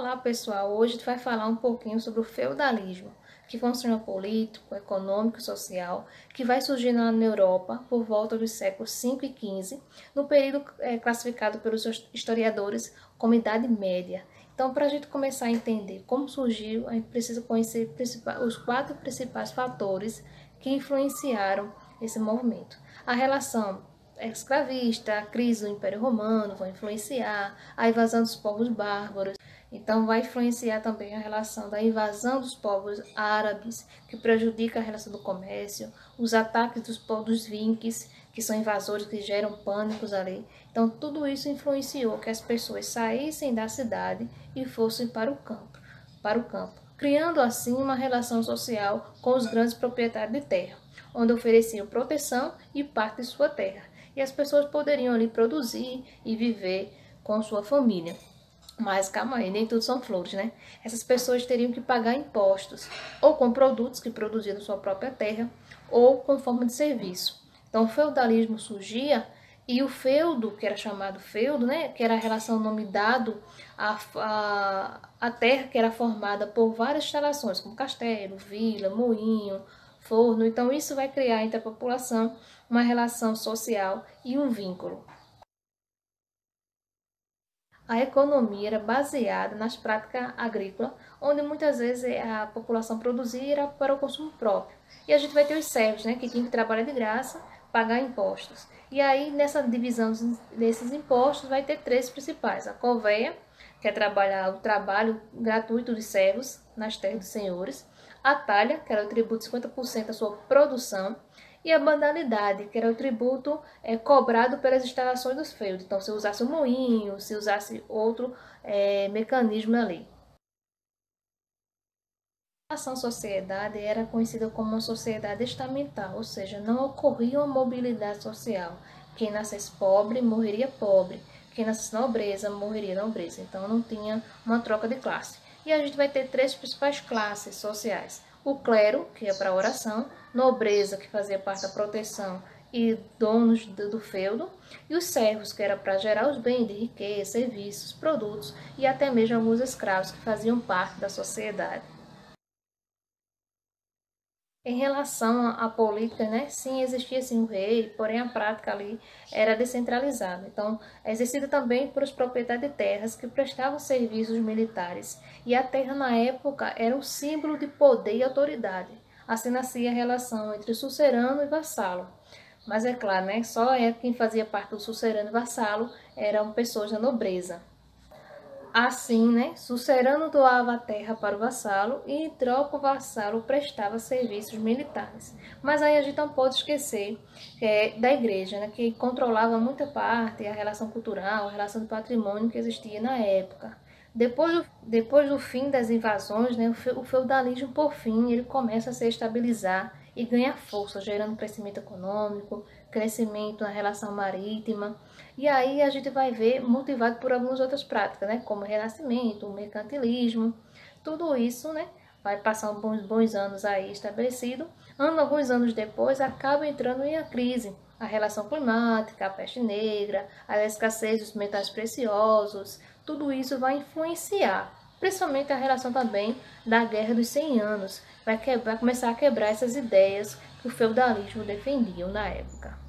Olá pessoal, hoje a gente vai falar um pouquinho sobre o feudalismo, que foi um sistema político, econômico e social que vai surgir na Europa por volta dos séculos 5 e 15, no período classificado pelos historiadores como Idade Média. Então, para a gente começar a entender como surgiu, a gente precisa conhecer os 4 principais fatores que influenciaram esse movimento. A relação escravista, a crise do Império Romano vão influenciar, a invasão dos povos bárbaros. Então, vai influenciar também a relação da invasão dos povos árabes, que prejudica a relação do comércio, os ataques dos povos vinques, que são invasores que geram pânicos ali. Então, tudo isso influenciou que as pessoas saíssem da cidade e fossem para o campo, criando assim uma relação social com os grandes proprietários de terra, onde ofereciam proteção e parte de sua terra. E as pessoas poderiam ali produzir e viver com sua família. Mas calma aí, nem tudo são flores, né? Essas pessoas teriam que pagar impostos, ou com produtos que produziam na sua própria terra, ou com forma de serviço. Então o feudalismo surgia e o feudo, que era chamado feudo, né? Que era a relação nome dado à terra que era formada por várias instalações, como castelo, vila, moinho, forno. Então isso vai criar entre a população uma relação social e um vínculo. A economia era baseada nas práticas agrícolas, onde muitas vezes a população produzia era para o consumo próprio. E a gente vai ter os servos, né, que tinham que trabalhar de graça, pagar impostos. E aí, nessa divisão desses impostos, vai ter 3 principais. A corveia, que é o trabalho gratuito de servos nas terras dos senhores. A talha, que era o tributo de 50% da sua produção. E a banalidade, que era o tributo cobrado pelas instalações dos feudos. Então, se usasse um moinho, se usasse outro mecanismo ali. A sociedade era conhecida como uma sociedade estamental, ou seja, não ocorria uma mobilidade social. Quem nascesse pobre, morreria pobre. Quem nascesse nobreza, morreria nobreza. Então, não tinha uma troca de classe. E a gente vai ter 3 principais classes sociais. O clero, que é para a oração, nobreza, que fazia parte da proteção e donos do feudo, e os servos, que era para gerar os bens de riqueza, serviços, produtos, e até mesmo alguns escravos que faziam parte da sociedade. Em relação à política, né, sim, existia sim o rei, porém a prática ali era descentralizada. Então, é exercida também por os proprietários de terras que prestavam serviços militares. E a terra, na época, era um símbolo de poder e autoridade. Assim nascia a relação entre sucerano e vassalo. Mas é claro, né, só quem fazia parte do sucerano e vassalo eram pessoas da nobreza. Assim, né, sucerano doava a terra para o vassalo e em troca o vassalo prestava serviços militares. Mas aí a gente não pode esquecer da igreja, né, que controlava muita parte, a relação cultural, a relação de patrimônio que existia na época. Depois do fim das invasões, né, o feudalismo, por fim, ele começa a se estabilizar e ganha força, gerando crescimento econômico, crescimento na relação marítima. E aí a gente vai ver motivado por algumas outras práticas, né, como o renascimento, o mercantilismo. Tudo isso, né, vai passar bons anos aí estabelecido. Alguns anos depois, acaba entrando em a crise. A relação climática, a peste negra, a escassez dos metais preciosos, tudo isso vai influenciar, principalmente a relação também da Guerra dos 100 Anos, vai começar a quebrar essas ideias que o feudalismo defendia na época.